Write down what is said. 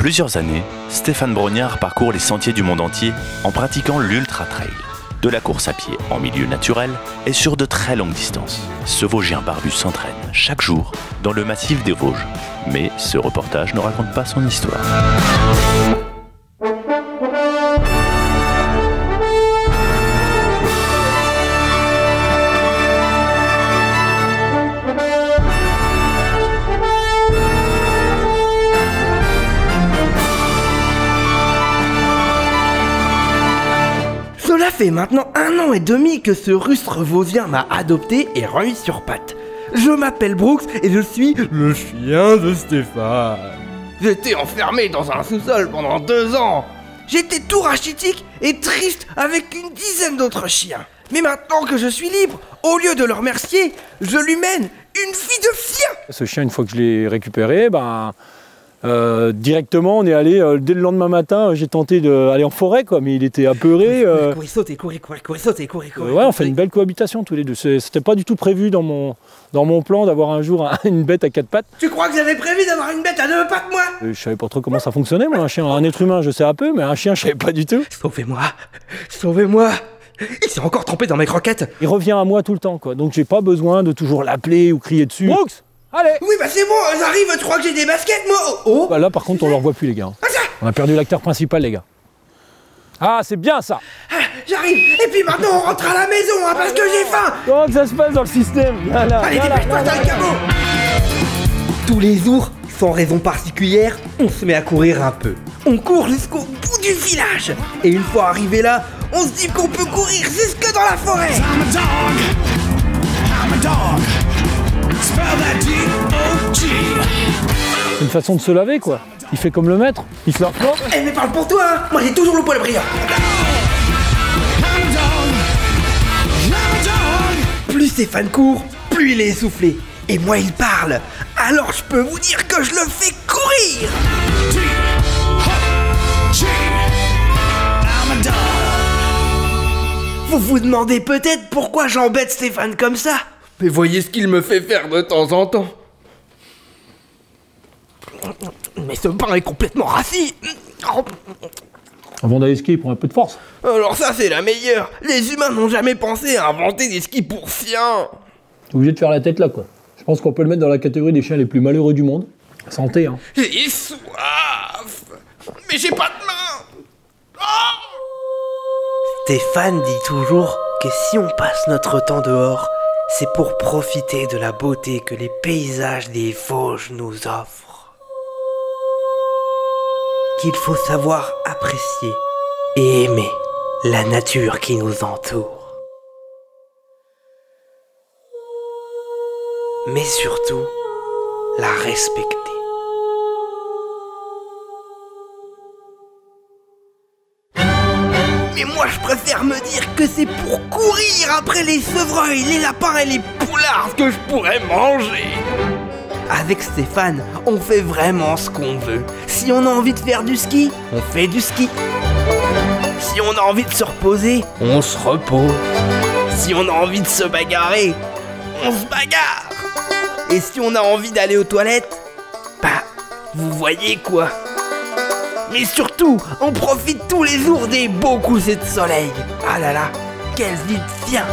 plusieurs années, Stéphane Brognard parcourt les sentiers du monde entier en pratiquant l'ultra trail. De la course à pied en milieu naturel et sur de très longues distances. Ce Vosgien barbu s'entraîne chaque jour dans le massif des Vosges. Mais ce reportage ne raconte pas son histoire. Cela fait maintenant 1 an et demi que ce rustre vosgien m'a adopté et remis sur pattes. Je m'appelle Brooks et je suis le chien de Stéphane. J'étais enfermé dans un sous-sol pendant 2 ans. J'étais tout rachitique et triste avec une dizaine d'autres chiens. Mais maintenant que je suis libre, au lieu de le remercier, je lui mène une vie de chien. Ce chien, une fois que je l'ai récupéré, directement, on est allé, dès le lendemain matin, j'ai tenté d'aller en forêt, quoi, mais il était apeuré. Courir, sauter, courir, sauter, courir. Ouais, on fait une belle cohabitation tous les deux. C'était pas du tout prévu dans mon plan d'avoir un jour une bête à 4 pattes. Tu crois que j'avais prévu d'avoir une bête à 2 pattes, moi? Je savais pas trop comment ça fonctionnait, moi, un chien. Un être humain, je sais un peu, mais un chien, je savais pas du tout. Sauvez-moi, sauvez-moi. Il s'est encore trompé dans mes croquettes. Il revient à moi tout le temps, quoi. Donc j'ai pas besoin de toujours l'appeler ou crier dessus. Brooks, allez! Oui, bah c'est bon, j'arrive, tu crois que j'ai des baskets, moi? Oh! Bah là, par contre, on le revoit plus, les gars. Ah, ça. On a perdu l'acteur principal, les gars. Ah, c'est bien, ça! Ah, j'arrive. Et puis maintenant, on rentre à la maison, hein, parce que j'ai faim. Comment que ça se passe dans le système? Voilà, allez, dépêche-toi, t'as le cabot. Tous les jours, sans raison particulière, on se met à courir un peu. On court jusqu'au bout du village. Et une fois arrivé là, on se dit qu'on peut courir jusque dans la forêt. C'est une façon de se laver, quoi. Il fait comme le maître, il se lave pas. Eh mais parle pour toi, hein. Moi j'ai toujours le poil brillant. Plus Stéphane court, plus il est essoufflé. Et moi il parle. Alors je peux vous dire que je le fais courir. Vous vous demandez peut-être pourquoi j'embête Stéphane comme ça. Mais voyez ce qu'il me fait faire de temps en temps. Mais ce pain est complètement rassis. Avant d'aller skier, il prend un peu de force. Alors ça c'est la meilleure. Les humains n'ont jamais pensé à inventer des skis pour chiens. T'es obligé de faire la tête là, quoi. Je pense qu'on peut le mettre dans la catégorie des chiens les plus malheureux du monde. Santé, hein. J'ai soif. Mais j'ai pas de main. Stéphane dit toujours que si on passe notre temps dehors, c'est pour profiter de la beauté que les paysages des Vosges nous offrent. Qu'il faut savoir apprécier et aimer la nature qui nous entoure. Mais surtout, la respecter. Mais moi je préfère me dire que c'est pour courir après les chevreuils, les lapins et les poulards que je pourrais manger. Avec Stéphane, on fait vraiment ce qu'on veut. Si on a envie de faire du ski, on fait du ski. Si on a envie de se reposer, on se repose. Si on a envie de se bagarrer, on se bagarre. Et si on a envie d'aller aux toilettes, vous voyez quoi. Mais surtout, on profite tous les jours des beaux couchers de soleil. Ah là là, quelle vie de chien.